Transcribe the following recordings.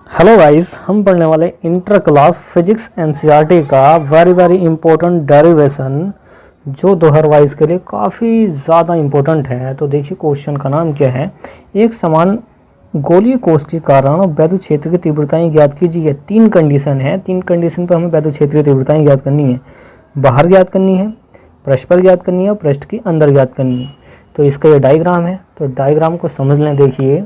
Hello guys, हम पढ़ने वाले इंटर क्लास फिजिक्स एनसीईआरटी का वेरी इंपॉर्टेंट डेरिवेशन जो दोहर वाइज के लिए काफ़ी ज़्यादा इम्पोर्टेंट है। तो देखिए क्वेश्चन का नाम क्या है। एक समान गोलीय कोश के कारण वैद्युत क्षेत्र की तीव्रताएं ज्ञात कीजिए। तीन कंडीशन है, तीन कंडीशन पर हमें वैद्युत क्षेत्र की तीव्रताएं ज्ञात करनी है। बाहर ज्ञात करनी है, पृष्ठ पर ज्ञात करनी है और पृष्ठ के अंदर ज्ञात करनी है। तो इसका ये डायग्राम है, तो डायग्राम को समझ लें। देखिए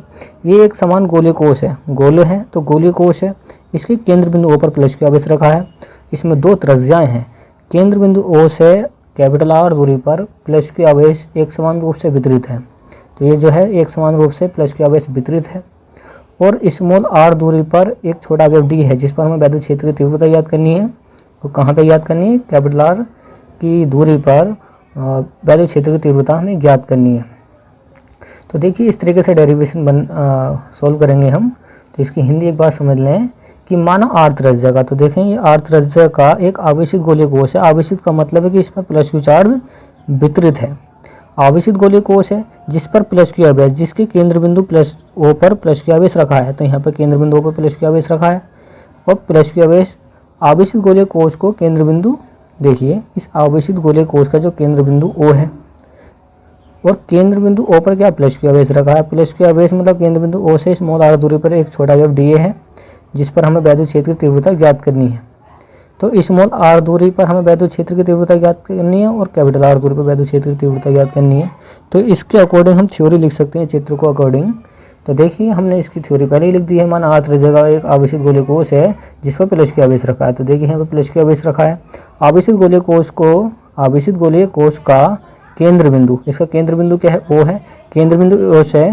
ये एक समान गोलीय कोश है, गोले है तो गोलीय कोश है। इसके केंद्र बिंदु O पर प्लस की आवेश रखा है। इसमें दो त्रिज्याएं हैं। केंद्र बिंदु O से कैपिटल R दूरी पर प्लस की आवेश एक समान रूप से वितरित है। तो ये जो है एक समान रूप से प्लस की आवेश वितरित है। और स्मॉल r दूरी पर एक छोटा अवयव d है जिस पर हमें वैद्युत क्षेत्र की तीव्रता याद करनी है। तो कहाँ पर याद करनी है? कैपिटल R की दूरी पर वैद्युत क्षेत्र की तीव्रता हमें ज्ञात करनी है। तो देखिए इस तरीके से डेरिवेशन सॉल्व करेंगे हम। तो इसकी हिंदी एक बार समझ लें कि माना r त्रिज्या का, तो देखें ये r त्रिज्या का एक आवेशित गोलीय कोश है। आवेशित का मतलब है कि इसमें प्लस क्यू चार्ज वितरित है। आवेशित गोलीय कोश है जिस पर प्लस क्यू आवेश, जिसके केंद्र बिंदु प्लस O पर प्लस क्यू आवेश रखा है। तो यहाँ पर केंद्र बिंदु O पर प्लस क्यू आवेश रखा है और प्लस क्यू आवेश आवेशित गोलीय कोश को केंद्र बिंदु, देखिए इस आवेशित गोलीय कोश का जो केंद्र बिंदु O है और केंद्र बिंदु O पर क्या प्लस क्यू आवेश रखा है। प्लस क्यू आवेश मतलब केंद्र बिंदु O से स्मॉल r दूरी पर एक छोटा अवयव dA है जिस पर हमें वैद्युत क्षेत्र की तीव्रता ज्ञात करनी है। तो स्मॉल r दूरी पर हमें वैद्युत क्षेत्र की तीव्रता ज्ञात करनी है और कैपिटल R दूरी पर वैद्युत क्षेत्र की तीव्रता ज्ञात करनी है। तो इसके अकॉर्डिंग हम थ्योरी लिख सकते हैं चित्र को अकॉर्डिंग। तो देखिए हमने इसकी थ्योरी पहले ही लिख दी है। माना r त्रिज्या का एक आवेशित गोलीय कोश है जिस पर प्लस क्यू आवेश रखा है। तो देखिए यहाँ पर प्लस क्यू आवेश रखा है। आवेशित गोलीय कोश का केंद्र बिंदु, इसका केंद्र बिंदु क्या है? O है। केंद्र बिंदु O से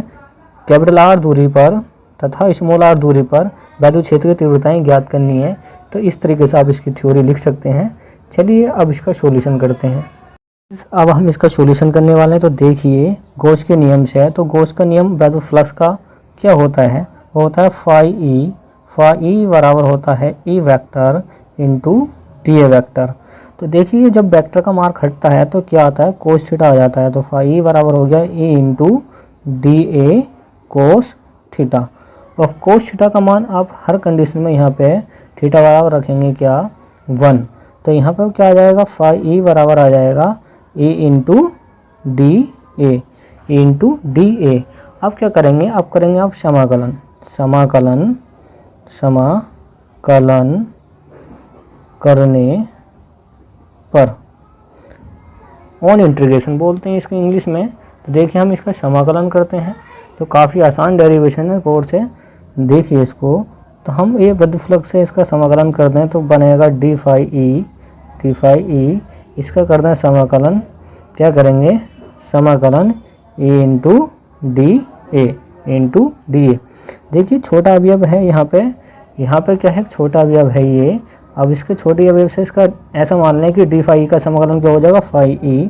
कैपिटल R दूरी पर तथा स्मॉल r दूरी पर वैद्युत क्षेत्र की तीव्रताएं ज्ञात करनी है। तो इस तरीके से आप इसकी थ्योरी लिख सकते हैं। चलिए अब इसका सॉल्यूशन करते हैं। अब हम इसका सॉल्यूशन करने वाले हैं। तो देखिए गॉस के नियम से है। तो गॉस का नियम वैद्युत फ्लक्स का क्या होता है? वो होता है फाई बराबर होता है E vector into dA vector. तो देखिए जब वेक्टर का मार्क हटता है तो क्या आता है? कोस थीटा आ जाता है। तो फाई बराबर हो गया E into dA cos theta. और कोस थीटा का मान आप हर कंडीशन में यहाँ पे थीटा बराबर रखेंगे क्या? 1। तो यहाँ पे क्या आ जाएगा? फाई बराबर आ जाएगा E इंटू dA। अब क्या करेंगे? अब करेंगे आप समाकलन करने पर, ऑन इंटीग्रेशन बोलते हैं इसको इंग्लिश में। तो देखिए हम इसका समाकलन करते हैं। तो काफ़ी आसान डेरिवेशन है कोर्स है। देखिए इसको, तो हम ये वैद्युत फ्लक्स से इसका समाकलन करते हैं तो बनेगा डी फाई ई। इसका करते हैं समाकलन, क्या करेंगे? समाकलन E इंटू डी ए। देखिए छोटा अवयव है यहाँ पे क्या है? छोटा अवयव है ये। अब इसके छोटे अवयव से इसका ऐसा मान लें कि डी फाई का समाकलन क्या हो जाएगा? Phi e.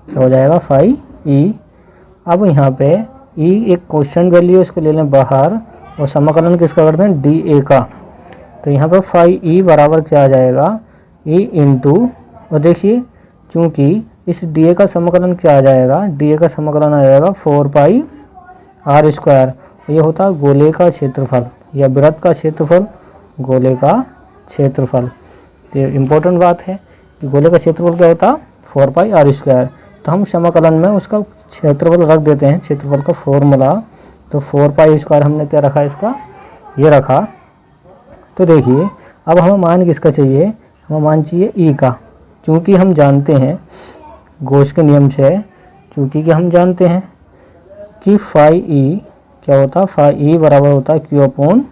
क्या हो जाएगा? Phi e. अब यहाँ पे ई एक कांस्टेंट वैल्यू, इसको ले लें बाहर और समाकलन किसका करते हैं? डी ए का। तो यहाँ पर फाई ई बराबर क्या आ जाएगा? ई इंटू, और देखिए चूँकि इस डी ए का समाकलन क्या आ जाएगा? डी ए का समाकलन आ जाएगा 4 पाई r स्क्वायर। ये होता है गोले का क्षेत्रफल या वृत्त का क्षेत्रफल, गोले का क्षेत्रफल। तो इम्पोर्टेंट बात है कि गोले का क्षेत्रफल क्या होता है? 4 पाई r स्क्वायर। तो हम समाकलन में उसका क्षेत्रफल रख देते हैं, क्षेत्रफल का फॉर्मूला। तो 4 पाई स्क्वायर हमने क्या रखा इसका? ये रखा। तो देखिए अब हमें मान किसका चाहिए? हमें मान चाहिए E का। चूँकि हम जानते हैं गॉस के नियम से, चूँकि कि हम जानते हैं कि फाई ई क्या होता है? फाई ई बराबर होता है Q अपॉन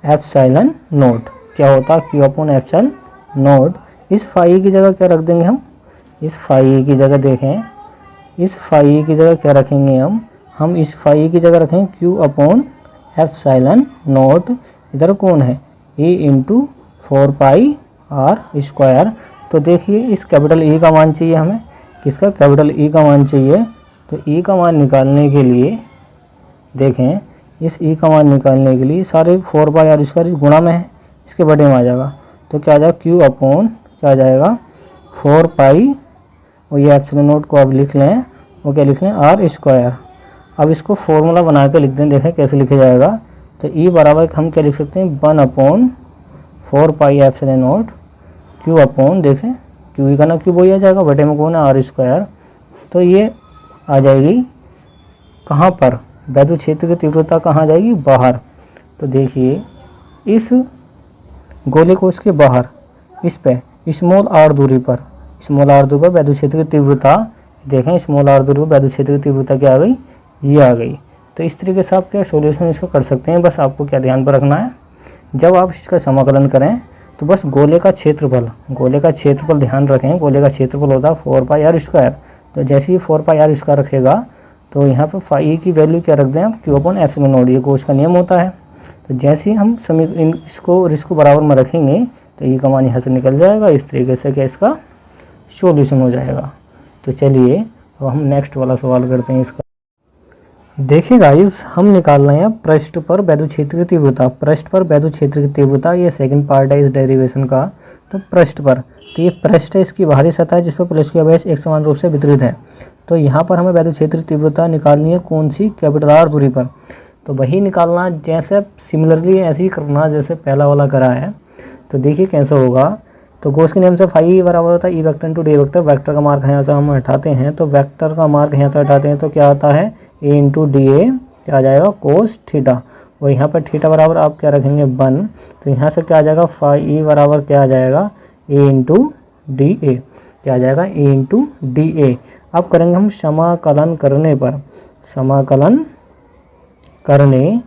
एप्सिलॉन नॉट। क्या होता है? Q upon epsilon not. इस फाई की जगह क्या रख देंगे हम? इस फाई की जगह देखें, इस फाई की जगह क्या रखेंगे हम इस फाई की जगह रखेंगे Q अपॉन एप्सिलॉन नॉट। इधर कौन है? E इंटू 4 पाई r स्क्वायर। तो देखिए इस कैपिटल E का मान चाहिए हमें। किसका? कैपिटल E का मान चाहिए। तो E का मान निकालने के लिए देखें, इस E का मान निकालने के लिए सारे 4 पाई r स्क्वायर गुणा में है, इसके बड़े में आ जाएगा। तो क्या आ जाएगा? Q अपॉन क्या आ जाएगा? 4 पाई, और ये एप्सिलॉन नॉट को अब लिख लें, वो क्या लिख लें? r square. अब इसको फॉर्मूला बना के लिख दें। देखें कैसे लिखा जाएगा? तो ई बराबर हम क्या लिख सकते हैं 1/4πε0 क्यू अपॉन, देखें क्यू ई का ना क्यू वही आ जाएगा, बटे में कौन है आर स्क्वायर। तो ये आ जाएगी कहाँ पर, वैद्युत क्षेत्र की तीव्रता कहाँ आ जाएगी, बाहर। तो देखिए इस गोले कोश के बाहर इस पे स्मॉल आर दूरी पर, स्मॉल आर दूरी पर वैद्युत क्षेत्र की तीव्रता, देखें स्मॉल आर दूरी पर वैद्युत क्षेत्र की तीव्रता क्या आ गई, ये आ गई। तो इस तरीके से आप क्या सॉल्यूशन इसको कर सकते हैं। बस आपको क्या ध्यान पर रखना है, जब आप इसका समाकलन करें तो बस गोले का क्षेत्रफल, गोले का क्षेत्रफल ध्यान रखें, गोले का क्षेत्रफल होता है 4πr²। तो जैसे ही 4πr² रखेगा तो यहाँ पर फाई की वैल्यू क्या रख दें आप, Q/ε0, ये कोश का नियम होता है। तो जैसे ही हम इसको बराबर में रखेंगे तो ये का मान यहाँ से निकल जाएगा। इस तरीके से क्या इसका सॉल्यूशन हो जाएगा। तो चलिए अब हम नेक्स्ट वाला सवाल करते हैं इसका। देखिए गाइस, हम निकाल रहे हैं पृष्ठ पर वैद्युत क्षेत्र की तीव्रता, पृष्ठ पर वैद्युत क्षेत्र की तीव्रता, ये सेकंड पार्ट है इस डेरिवेशन का। तो पृष्ठ पर, तो ये पृष्ठ है इसकी बाहरी सतह जिस पर प्लस की आवेश एक समान रूप से वितरित है। तो यहाँ पर हमें वैद्युत क्षेत्र की तीव्रता निकालनी है कौन सी, कैपिटल आर दूरी पर। तो वही निकालना, जैसे सिमिलरली ऐसे ही करना जैसे पहला वाला करा है। तो देखिए कैसे होगा। तो गॉस के नियम से फाई बराबर होता है E vector into D vector. Vector का मार्क यहाँ से हम हटाते हैं, तो वेक्टर का मार्क यहाँ से हटाते हैं तो क्या आता है ए इंटू डी ए, क्या आ जाएगा कोस थीटा। और यहाँ पर थीटा बराबर आप क्या रखेंगे 1। तो यहाँ से क्या आ जाएगा फाई ई बराबर क्या आ जाएगा ए इंटू डी ए, क्या आ जाएगा ए इंटू डी ए। अब करेंगे हम समाकलन करने पर, समाकलन करने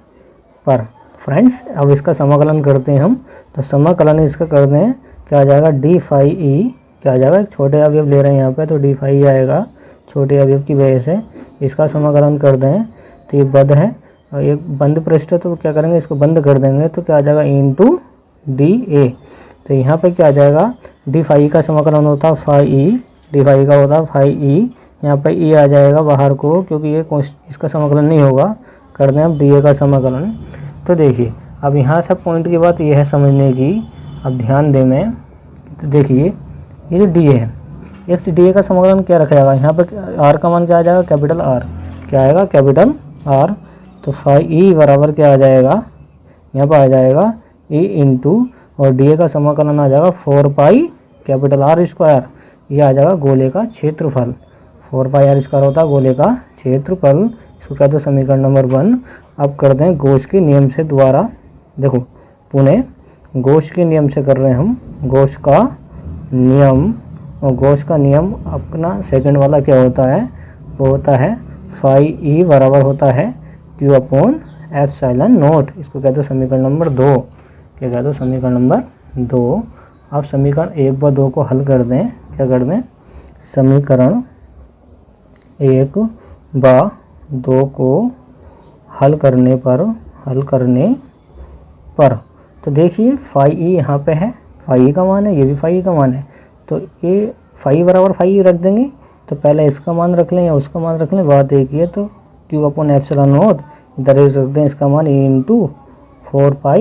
पर फ्रेंड्स, अब इसका समाकलन करते हैं हम। तो समाकलन इसका करते हैं, क्या आ जाएगा डी फाई ई, क्या आ जाएगा एक छोटे अवयव ले रहे हैं यहाँ पे तो डी फाई आएगा, छोटे अवयव की वजह से इसका समाकलन कर दें। तो ये बंद है और एक बंद पृष्ठ है, तो क्या करेंगे इसको बंद कर देंगे तो क्या आ जाएगा इंटू डी ए। तो यहाँ पे क्या आ जाएगा डी फाई का समाकलन होता है फाई ई, डी फाई का होता है फाई ई, यहाँ पे ई आ जाएगा बाहर को क्योंकि ये इसका समाकलन नहीं होगा, कर दें अब डी ए का समाकलन। तो देखिए अब यहाँ से पॉइंट की बात यह है समझने की, अब ध्यान दें मैं, तो देखिए ये जो डी ए है इस डी ए का समाकलन क्या रखा जाएगा, यहाँ पर आर का मान क्या आ जाएगा कैपिटल आर, क्या आएगा कैपिटल आर। तो फाई ई बराबर क्या आ जाएगा, यहाँ पर आ जाएगा ई इंटू और डी ए का समाकलन आ जाएगा 4π कैपिटल आर स्क्वायर, ये आ जाएगा गोले का क्षेत्रफल। 4πr² होता है गोले का क्षेत्रफल, इसको कहते हैं समीकरण नंबर 1। अब कर दें गॉस के नियम से दोबारा, देखो पुणे गॉस के नियम से कर रहे हैं हम, गॉस का नियम। और गॉस का नियम अपना सेकंड वाला क्या होता है, वो होता है फाई ई बराबर होता है Q/ε0, इसको कहते हैं समीकरण नंबर 2, क्या कहते हैं समीकरण नंबर 2। अब समीकरण 1 व 2 को हल कर दें, क्या कर दें समीकरण 1 व 2 को हल करने पर तो देखिए फाई ई यहाँ पे है, फाई ई का मान है, ये भी फाई ई का मान है। तो ये फाई बराबर फाई ई रख देंगे, तो पहले इसका मान रख लें या उसका मान रख लें, बात एक ही है। तो Q/ε0 इधर रख दें इसका मान ए इंटू 4π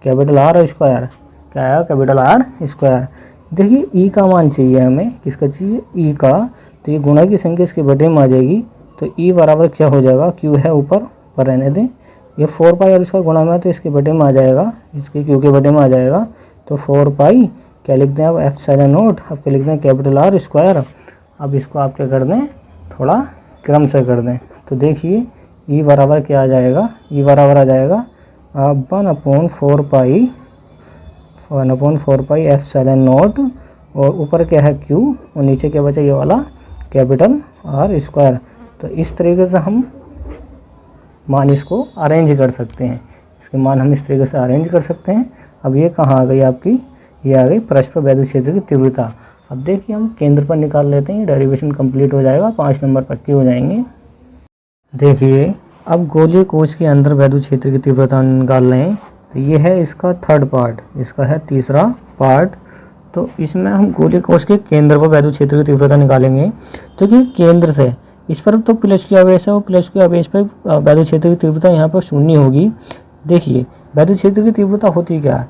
कैपिटल आर स्क्वायर, क्या आया कैपिटल आर स्क्वायर। देखिए ई का मान चाहिए हमें, किसका चाहिए ई का, तो ये गुणा की संख्या इसके बटे में आ जाएगी। तो ई बराबर क्या हो जाएगा, क्यू है ऊपर पर रहने दें, ये 4π और इसका गुणा में है तो इसके बटे में आ जाएगा, इसके क्यू के बटे में आ जाएगा। तो 4π क्या लिख दें अब ε0, अब क्या लिख दें कैपिटल आर स्क्वायर। अब इसको आप क्या कर दें थोड़ा क्रम से कर दें। तो देखिए ई बराबर क्या आ जाएगा, ई बराबर आ जाएगा 1/4π ε0 और ऊपर क्या है क्यू और नीचे क्या बचा ये वाला कैपिटल आर स्क्वायर। तो इस तरीके से हम मान इसको अरेंज कर सकते हैं, इसके मान हम इस तरीके से अरेंज कर सकते हैं। अब ये कहाँ आ गई आपकी, ये आ गई पृष्ठ पर वैद्युत क्षेत्र की तीव्रता। अब देखिए हम केंद्र पर निकाल लेते हैं, डेरिवेशन कंप्लीट हो जाएगा, 5 नंबर पक्के हो जाएंगे। देखिए अब गोलीय कोश के अंदर वैद्युत क्षेत्र की तीव्रता निकाल लें, तो ये है इसका थर्ड पार्ट, इसका है तीसरा पार्ट। तो इसमें हम गोलीय कोश के केंद्र पर वैद्युत क्षेत्र की तीव्रता निकालेंगे। तो कि केंद्र से इस पर तो प्लस की आवेश है और प्लस की आवेश पर वैद्युत क्षेत्र की तीव्रता यहाँ पर शून्य होगी। देखिए वैद्युत क्षेत्र की तीव्रता होती क्या है,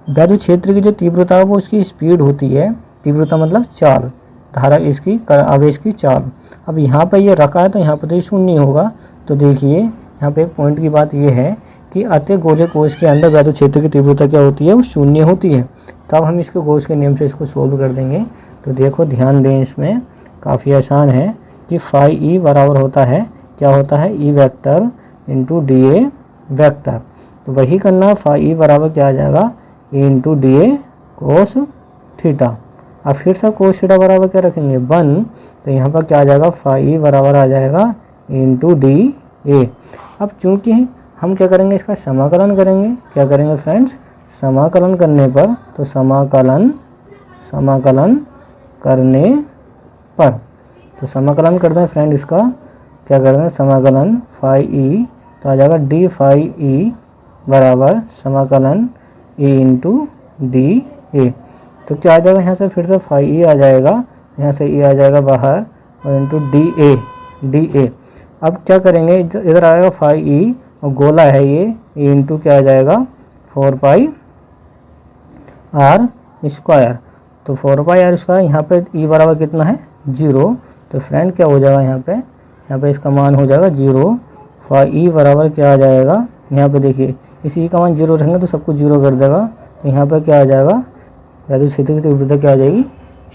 वैद्युत क्षेत्र की जो तीव्रता है वो उसकी स्पीड होती है, तीव्रता मतलब चाल, धारा इसकी आवेश की चाल। अब यहाँ पर ये रखा है तो यहाँ पर तो ये शून्य होगा। तो देखिए यहाँ पे एक पॉइंट की बात ये है कि अतः गोले कोश के अंदर वैद्युत क्षेत्र की तीव्रता क्या होती है, वो शून्य होती है। तब हम इसको गोश के नियम से इसको सोल्व कर देंगे। तो देखो ध्यान दें, इसमें काफ़ी आसान है कि फाई ई बराबर होता है, क्या होता है, E vector into d A vector. तो वही करना, फाई ई बराबर क्या आ जाएगा, A into d A cos theta. अब फिर से कोस थीटा बराबर क्या रखेंगे, 1। तो यहाँ पर क्या आ जाएगा, फाई ई बराबर आ जाएगा इंटू डी ए। अब चूंकि हम क्या करेंगे, इसका समाकलन करेंगे। क्या करेंगे फ्रेंड्स, समाकलन करने पर, तो समाकलन करने पर, तो समाकलन करते हैं फ्रेंड, इसका क्या करते हैं, समाकलन फाई ई, तो आ जाएगा डी फाई ई बराबर समाकलन ए इंटू डी ए। तो क्या आ जाएगा, यहाँ से फिर से फाई ई आ जाएगा, यहाँ से ई आ जाएगा बाहर, और इंटू डी ए। अब क्या करेंगे, इधर आएगा फाई ई और गोला है ये, इंटू क्या आ जाएगा, 4 पाई आर स्क्वायर। तो 4 पाई आर स्क्वायर, यहाँ पे ई बराबर कितना है, 0। तो फ्रेंड क्या हो जाएगा, यहाँ पे इसका मान हो जाएगा 0। फाई ई बराबर क्या आ जाएगा, यहाँ पे देखिए इसी का मान 0 रहेंगे तो सब कुछ 0 कर देगा। तो यहाँ पर क्या आ जाएगा, वैद्युत क्षेत्र की तीव्रता क्या आ जाएगी,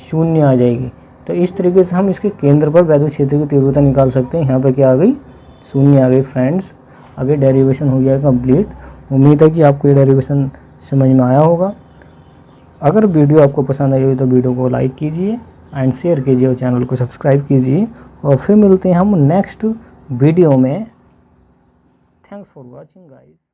0 आ जाएगी। तो इस तरीके से हम इसके केंद्र पर वैद्युत क्षेत्र की तीव्रता निकाल सकते हैं। यहाँ पे क्या आ गई, 0 आ गई फ्रेंड्स। आगे डेरिवेशन हो गया कंप्लीट। उम्मीद है कि आपको ये डेरिवेशन समझ में आया होगा। अगर वीडियो आपको पसंद आई हो तो वीडियो को लाइक कीजिए एंड शेयर कीजिए और चैनल को सब्सक्राइब कीजिए। और फिर मिलते हैं हम नेक्स्ट वीडियो में। Thanks for watching guys.